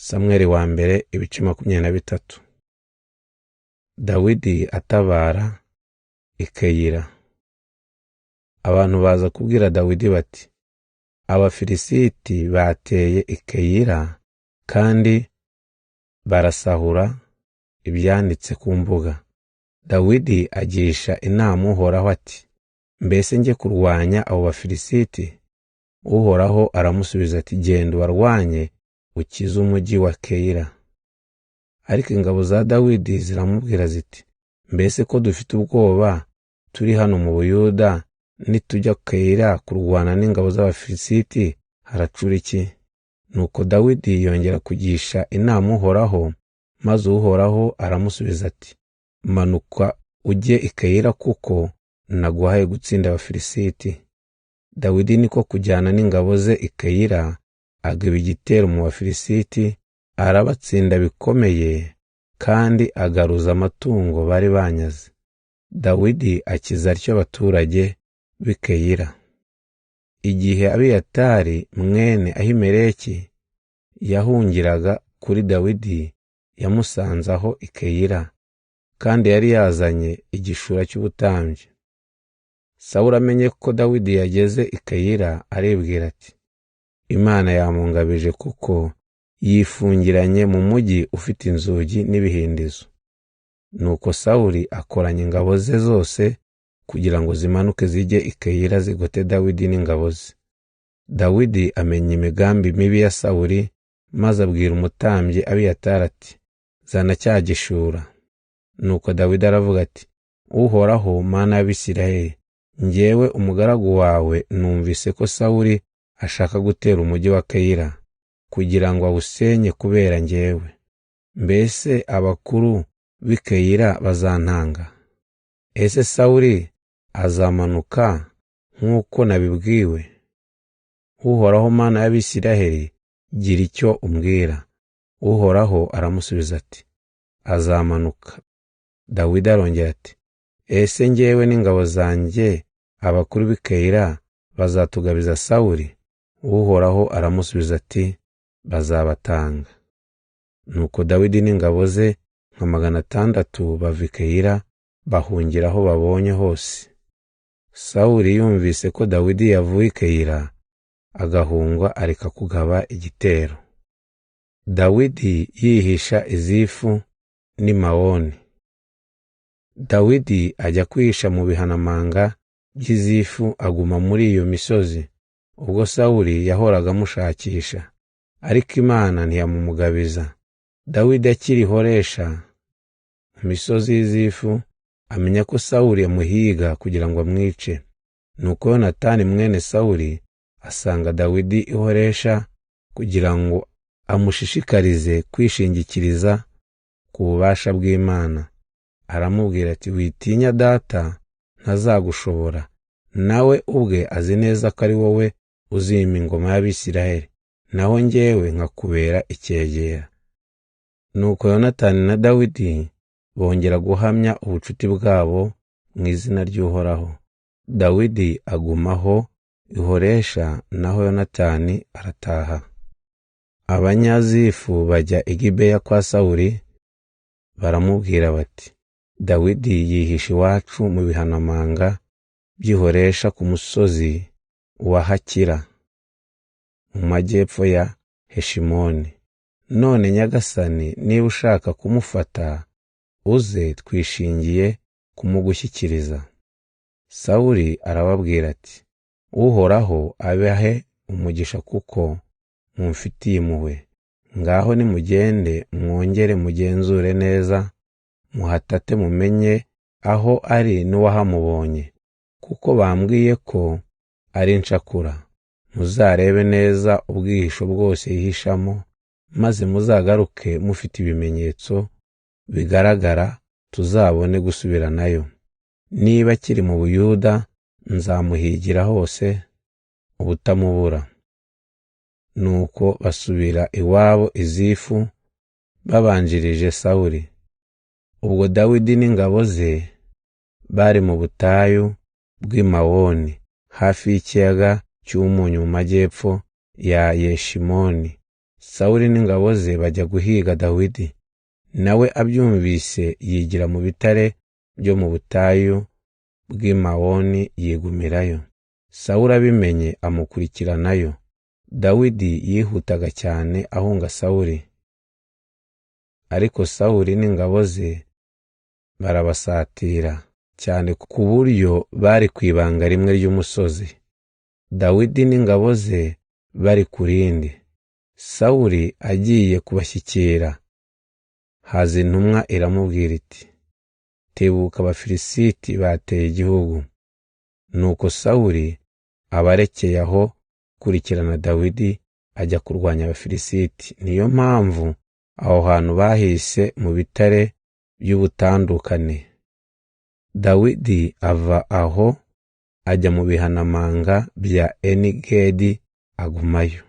Samweli wa mbere ibice 23. Dawidi atabara i Keyila. Abantu baza kubwira Dawidi bati, Abafilisiti bateye i Keyila kandi barasahura ibyanditse ku mbuga. Dawidi agisha inama Uhoraho ati, mbese njye kurwanya abo Bafilisiti? Uhoraho aramusubiza ati, genda warwanye ukize umujyi wa Keyila. Ariko ingabo za Dawidi ziramubwira ziti, mbese ko dufite ubwoba turi hano mu Buyuda, nitujya Keyila kurwana n'ingabo z'Abafilisiti haracura iki? Nuko Dawidi yongera kugisha inama Uhoraho, maze Uhoraho aramusubiza ati, manuka ujye i Keyila kuko naguhaye gutsinda Abafilisiti. Dawidi niko kujyana n'ingabo ze i Keyila, agaba igitero mu Bafilisiti, arabatsinda bikomeye kandi agaruza amatungo bari banyaze. Dawidi akiza atyo abaturage b'i Keyila. Igihe Abiyatari mwene Ahimeleki yahungiraga kuri Dawidi, yamusanze aho i Keyila, kandi yari yazanye igishura cy'ubutambyi. Sawuli amenye ko Dawidi yageze i Keyila, aribwira ati, Imana yamungabije kuko yifungiranye mu mujyi ufite inzugi n'ibihindizo. Nuko Sawuli akoranya ingabo ze zose kugira ngo zimanuke zijye i Keyila zigote Dawidi n'ingabo ze. Dawidi amenya imigambi mibi ya Sawuli, maze abwira umutambyi Abiyatari ati, zana cya gishura. Nuko Dawidi aravuga ati, Uhoraho Mana y'Abisirayeli, njyewe umugaragu wawe numvise ko Sawuli ashaka gutera umujyi wa Keyila kugira ngo awusenye kubera njyewe. Mbese abakuru b'i Keyila bazantanga? Ese Sawuli azamanuka nk'uko nabibwiwe? Uhoraho Mana y'Abisirayeli, gira icyo umbwira. Uhoraho aramusubiza ati, azamanuka. Dawidi arongera ati, ese njyewe n'ingabo zanjye abakuru b'i Keyila bazatugabiza Sawuli? Uhoraho aramusubiza ati, bazabatanga. Nuko Dawidi n'ingabo ze nka 600 bava i Keyila, bahungira aho babonye hose. Sawuli yumvise ko Dawidi yavuye i Keyila, agahungwa areka kugaba igitero. Dawidi yihisha i Zifu n'i Mawoni. Dawidi ajya kwihisha mu bihanamanga by'i Zifu, aguma muri iyo misozi. Ubwo Sawuli yahoraga amushakisha, ariko Imana ntiyamumugabiza. Dawidi akiri Horesha mu misozi y'i Zifu, amenya ko Sawuli yamuhiga kugira ngo amwice. Nuko Yonatani mwene Sawuli asanga Dawidi i Horesha kugira ngo amushishikarize kwishingikiriza ku bubasha bw'Imana. Aramubwira ati, witinya data, ntazagushobora. Nawe ubwe azi neza ko ari wowe uzima ingoma y'Abisirayeli, naho njyewe nkakubera icyegera. Nuko Yonatani na Dawidi bongera guhamya ubucuti bwabo mu izina ry'Uhoraho. Dawidi agumaho i Horesha, naho Yonatani arataha. Abanyazifu bajya i Gibeya kwa Sawuli, baramubwira bati, Dawidi yihishe iwacu mu bihanamanga by'i Horesha ku musozi wa Hakila mu majyepfo ya Heshimoni. None Nyagasani, niba ushaka kumufata, uze twishingiye kumugushyikiriza. Sawuli arababwira ati, Uhoraho abahe umugisha kuko mumfitiye impuhwe. Ngaho nimugende mwongere mugenzure neza, muhatate mumenye aho ari n'uwahamubonye, kuko bambwiye ko ari incakura. Muzarebe neza ubwihisho bwose yihishamo, maze muzagaruke mufite ibimenyetso bigaragara, tuzabone gusubiranayo. Niba kiri mu Buyuda, nzamuhigira hose ubutamubura. Nuko basubira iwabo i Zifu, babanjirije Sawuli. Ubwo Dawidi n'ingabo ze bari mu butayu bw'i Mawoni, hafi y'ikiyaga cy'umunyu mu majyepfo ya Yeshimoni. Sawuli n'ingabo ze bajya guhiga Dawidi. Nawe abyumvise yigira mu bitare byo mu butayu bw'i Mawoni yigumirayo. Sawuli abimenye amukurikiranayo. Dawidi yihutaga cyane ahunga Sawuli, ariko Sawuli n'ingabo ze barabasatira cyane ku buryo bari ku ibanga rimwe ry'umusozi, Dawidi n'ingabo ze bari ku rindi. Sawuli agiye kubashyikira, haza intumwa iramubwira iti, tebuka, Abafilisiti bateye igihugu. Nuko Sawuli abarekeye aho kurikirana Dawidi ajya kurwanya Abafilisiti. Niyo mpamvu aho hantu bahise mu bitare by'ubutandukane. Dawidi ava aho ajya mu bihanamanga bya Enigedi agumayo.